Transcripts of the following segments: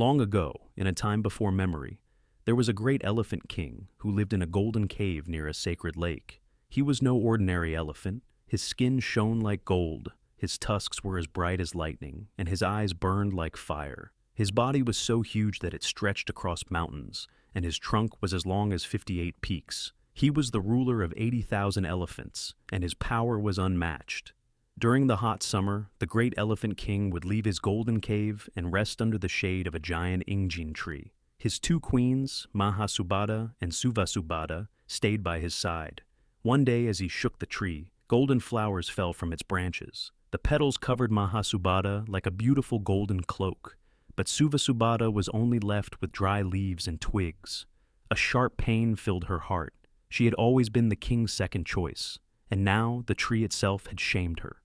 Long ago, in a time before memory, there was a great elephant king who lived in a golden cave near a sacred lake. He was no ordinary elephant. His skin shone like gold, his tusks were as bright as lightning, and his eyes burned like fire. His body was so huge that it stretched across mountains, and his trunk was as long as 58 peaks. He was the ruler of 80,000 elephants, and his power was unmatched. During the hot summer, the great elephant king would leave his golden cave and rest under the shade of a giant injin tree. His two queens, Mahasubada and Suvasubada, stayed by his side. One day as he shook the tree, golden flowers fell from its branches. The petals covered Mahasubada like a beautiful golden cloak, but Suvasubada was only left with dry leaves and twigs. A sharp pain filled her heart. She had always been the king's second choice, and now the tree itself had shamed her.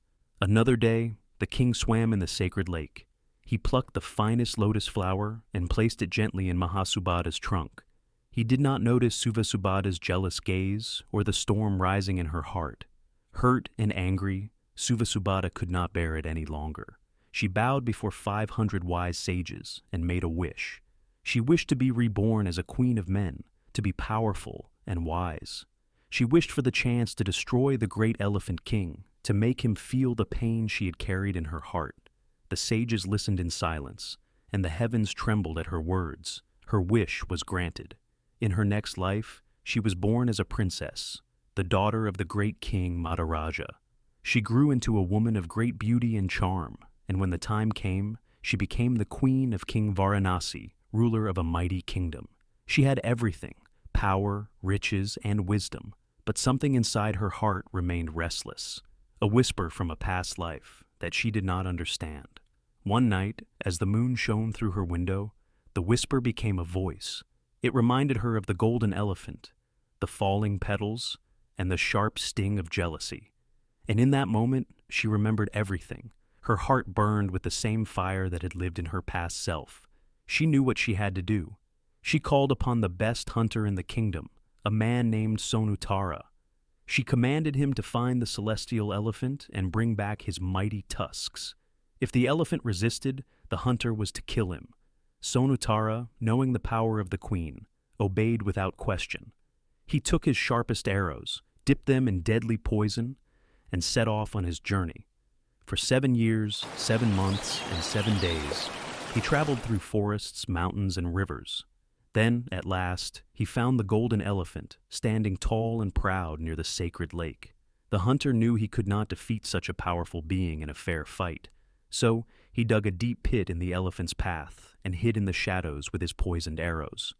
Another day, the king swam in the sacred lake. He plucked the finest lotus flower and placed it gently in Mahasubada's trunk. He did not notice Suvasubada's jealous gaze or the storm rising in her heart. Hurt and angry, Suvasubada could not bear it any longer. She bowed before 500 wise sages and made a wish. She wished to be reborn as a queen of men, to be powerful and wise. She wished for the chance to destroy the great elephant king, to make him feel the pain she had carried in her heart. The sages listened in silence, and the heavens trembled at her words. Her wish was granted. In her next life, she was born as a princess, the daughter of the great king Madaraja. She grew into a woman of great beauty and charm, and when the time came, she became the queen of King Varanasi, ruler of a mighty kingdom. She had everything, power, riches, and wisdom, but something inside her heart remained restless, a whisper from a past life that she did not understand. One night, as the moon shone through her window, the whisper became a voice. It reminded her of the golden elephant, the falling petals, and the sharp sting of jealousy. And in that moment, she remembered everything. Her heart burned with the same fire that had lived in her past self. She knew what she had to do. She called upon the best hunter in the kingdom, a man named Sonutara. She commanded him to find the celestial elephant and bring back his mighty tusks. If the elephant resisted, the hunter was to kill him. Sonutara, knowing the power of the queen, obeyed without question. He took his sharpest arrows, dipped them in deadly poison, and set off on his journey. For 7 years, 7 months, and 7 days, he traveled through forests, mountains, and rivers. Then, at last, he found the golden elephant, standing tall and proud near the sacred lake. The hunter knew he could not defeat such a powerful being in a fair fight, so he dug a deep pit in the elephant's path and hid in the shadows with his poisoned arrows.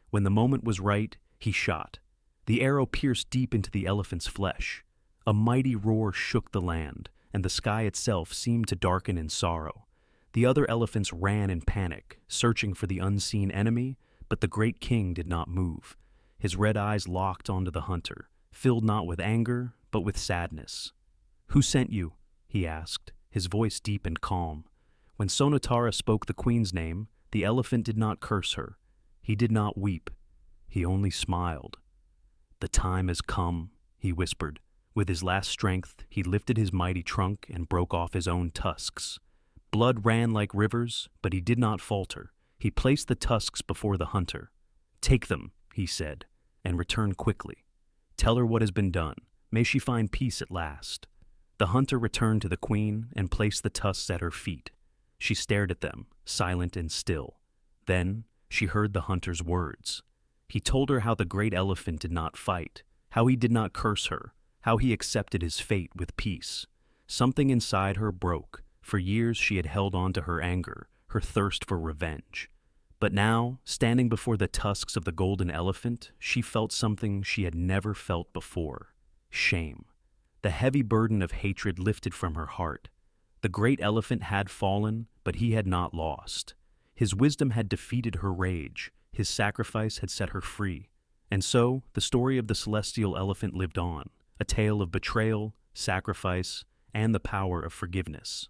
When the moment was right, he shot. The arrow pierced deep into the elephant's flesh. A mighty roar shook the land, and the sky itself seemed to darken in sorrow. The other elephants ran in panic, searching for the unseen enemy, but the great king did not move. His red eyes locked onto the hunter, filled not with anger, but with sadness. "Who sent you?" he asked, his voice deep and calm. When Sonatara spoke the queen's name, the elephant did not curse her. He did not weep. He only smiled. "The time has come," he whispered. With his last strength, he lifted his mighty trunk and broke off his own tusks. Blood ran like rivers, but he did not falter. He placed the tusks before the hunter. "Take them," he said, "and return quickly. Tell her what has been done. May she find peace at last." The hunter returned to the queen and placed the tusks at her feet. She stared at them, silent and still. Then she heard the hunter's words. He told her how the great elephant did not fight, how he did not curse her, how he accepted his fate with peace. Something inside her broke. For years she had held on to her anger, her thirst for revenge. But now, standing before the tusks of the golden elephant, she felt something she had never felt before: shame. The heavy burden of hatred lifted from her heart. The great elephant had fallen, but he had not lost. His wisdom had defeated her rage. His sacrifice had set her free. And so, the story of the celestial elephant lived on, a tale of betrayal, sacrifice, and the power of forgiveness.